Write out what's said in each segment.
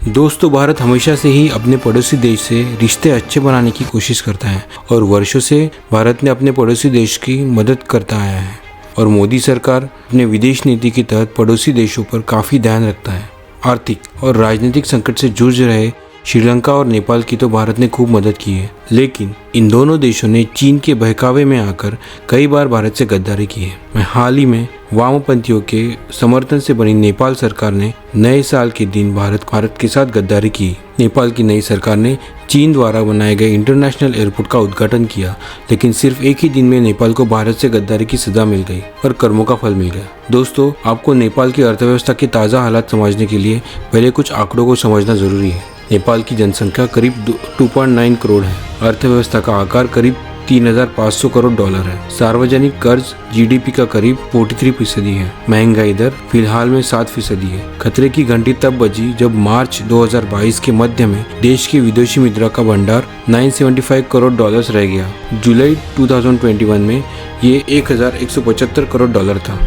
दोस्तों, भारत हमेशा से ही अपने पड़ोसी देश से रिश्ते अच्छे बनाने की कोशिश करता है और वर्षों से भारत ने अपने पड़ोसी देश की मदद करता आया है और मोदी सरकार अपने विदेश नीति के तहत पड़ोसी देशों पर काफ़ी ध्यान रखता है। आर्थिक और राजनीतिक संकट से जूझ रहे श्रीलंका और नेपाल की तो भारत ने खूब मदद की है, लेकिन इन दोनों देशों ने चीन के बहकावे में आकर कई बार भारत से गद्दारी की है। हाल ही में वामपंथियों के समर्थन से बनी नेपाल सरकार ने नए साल के दिन भारत के साथ गद्दारी की। नेपाल की नई सरकार ने चीन द्वारा बनाए गए इंटरनेशनल एयरपोर्ट का उद्घाटन किया, लेकिन सिर्फ एक ही दिन में नेपाल को भारत से गद्दारी की सजा मिल गई और कर्मों का फल मिल गया। दोस्तों, आपको नेपाल की अर्थव्यवस्था के ताज़ा हालात समझने के लिए पहले कुछ आंकड़ों को समझना जरूरी है। नेपाल की जनसंख्या करीब 2.9 करोड़ है। अर्थव्यवस्था का आकार करीब $3,500 करोड़ है। सार्वजनिक कर्ज जीडीपी का करीब 43% है। महंगाई दर फिलहाल में 7% है। खतरे की घंटी तब बजी जब मार्च 2022 के मध्य में देश की विदेशी मुद्रा का भंडार $975 करोड़ रह गया। जुलाई 2021 में ये $1,175 करोड़ था।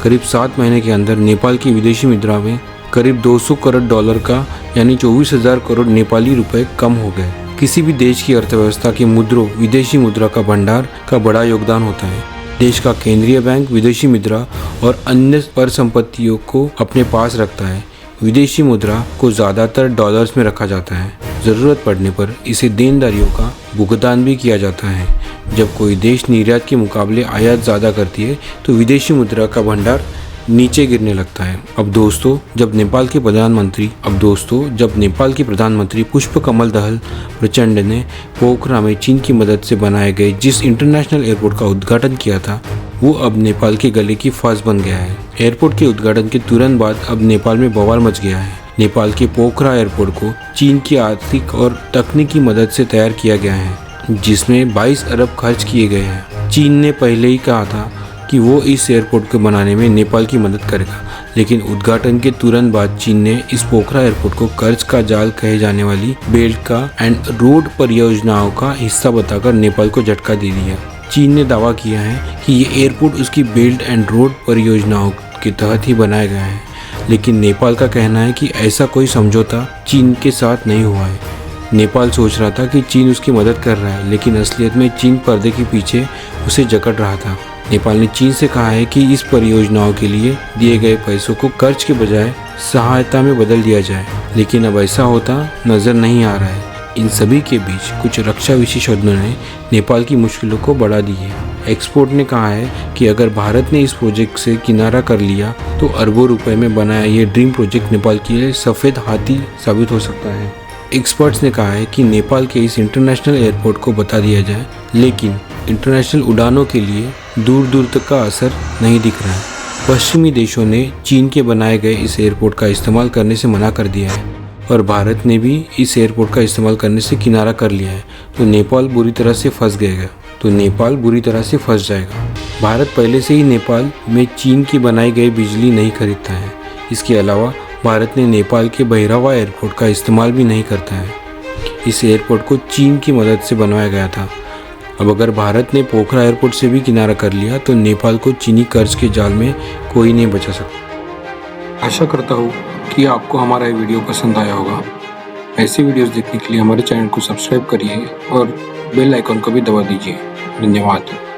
करीब 7 महीने के अंदर नेपाल की विदेशी मुद्रा में करीब $200 करोड़ का यानी 24,000 करोड़ नेपाली रुपए कम हो गए। किसी भी देश की अर्थव्यवस्था की मुद्रों विदेशी मुद्रा का भंडार का बड़ा योगदान होता है। देश का केंद्रीय बैंक विदेशी मुद्रा और अन्य परिसंपत्तियों को अपने पास रखता है। विदेशी मुद्रा को ज़्यादातर डॉलर्स में रखा जाता है। ज़रूरत पड़ने पर इसे देनदारियों का भुगतान भी किया जाता है। जब कोई देश निर्यात के मुकाबले आयात ज़्यादा करती है तो विदेशी मुद्रा का भंडार नीचे गिरने लगता है। अब दोस्तों, जब नेपाल के प्रधानमंत्री पुष्प कमल दहल प्रचंड ने पोखरा में चीन की मदद से बनाए गए जिस इंटरनेशनल एयरपोर्ट का उद्घाटन किया था, वो अब नेपाल के गले की फांस बन गया है। एयरपोर्ट के उद्घाटन के तुरंत बाद अब नेपाल में बवाल मच गया है। नेपाल के पोखरा एयरपोर्ट को चीन की आर्थिक और तकनीकी मदद से तैयार किया गया है, जिसमें 22 अरब खर्च किए गए हैं। चीन ने पहले ही कहा था कि वो इस एयरपोर्ट को बनाने में नेपाल की मदद करेगा, लेकिन उद्घाटन के तुरंत बाद चीन ने इस पोखरा एयरपोर्ट को कर्ज का जाल कहे जाने वाली बेल्ट का एंड रोड परियोजनाओं का हिस्सा बताकर नेपाल को झटका दे दिया। चीन ने दावा किया है कि ये एयरपोर्ट उसकी बेल्ट एंड रोड परियोजनाओं के तहत ही बनाया गया है, लेकिन नेपाल का कहना है कि ऐसा कोई समझौता चीन के साथ नहीं हुआ है। नेपाल सोच रहा था कि चीन उसकी मदद कर रहा है, लेकिन असलियत में चीन पर्दे के पीछे उसे जकड़ रहा था। नेपाल ने चीन से कहा है कि इस परियोजनाओं के लिए दिए गए पैसों को कर्ज के बजाय सहायता में बदल दिया जाए, लेकिन अब ऐसा होता नजर नहीं आ रहा है। इन सभी के बीच कुछ रक्षा विशेषज्ञों ने नेपाल की मुश्किलों को बढ़ा दी है। एक्सपोर्ट ने कहा है कि अगर भारत ने इस प्रोजेक्ट से किनारा कर लिया तो अरबों रुपए में बनाया ये ड्रीम प्रोजेक्ट नेपाल के लिए सफ़ेद हाथी साबित हो सकता है। एक्सपर्ट्स ने कहा है कि नेपाल के इस इंटरनेशनल एयरपोर्ट को बता दिया जाए, लेकिन इंटरनेशनल उड़ानों के लिए दूर दूर तक का असर नहीं दिख रहा है। पश्चिमी देशों ने चीन के बनाए गए इस एयरपोर्ट का इस्तेमाल करने से मना कर दिया है और भारत ने भी इस एयरपोर्ट का इस्तेमाल करने से किनारा कर लिया है, तो नेपाल बुरी तरह से फंस जाएगा। भारत पहले से ही नेपाल में चीन की बनाई गई बिजली नहीं खरीदता है। इसके अलावा भारत ने नेपाल के बहिरावा एयरपोर्ट का इस्तेमाल भी नहीं करता है। इस एयरपोर्ट को चीन की मदद से बनवाया गया था। अब अगर भारत ने पोखरा एयरपोर्ट से भी किनारा कर लिया तो नेपाल को चीनी कर्ज के जाल में कोई नहीं बचा सकता। आशा करता हूँ कि आपको हमारा ये वीडियो पसंद आया होगा। ऐसे वीडियोस देखने के लिए हमारे चैनल को सब्सक्राइब करिए और बेल आइकन को भी दबा दीजिए। धन्यवाद।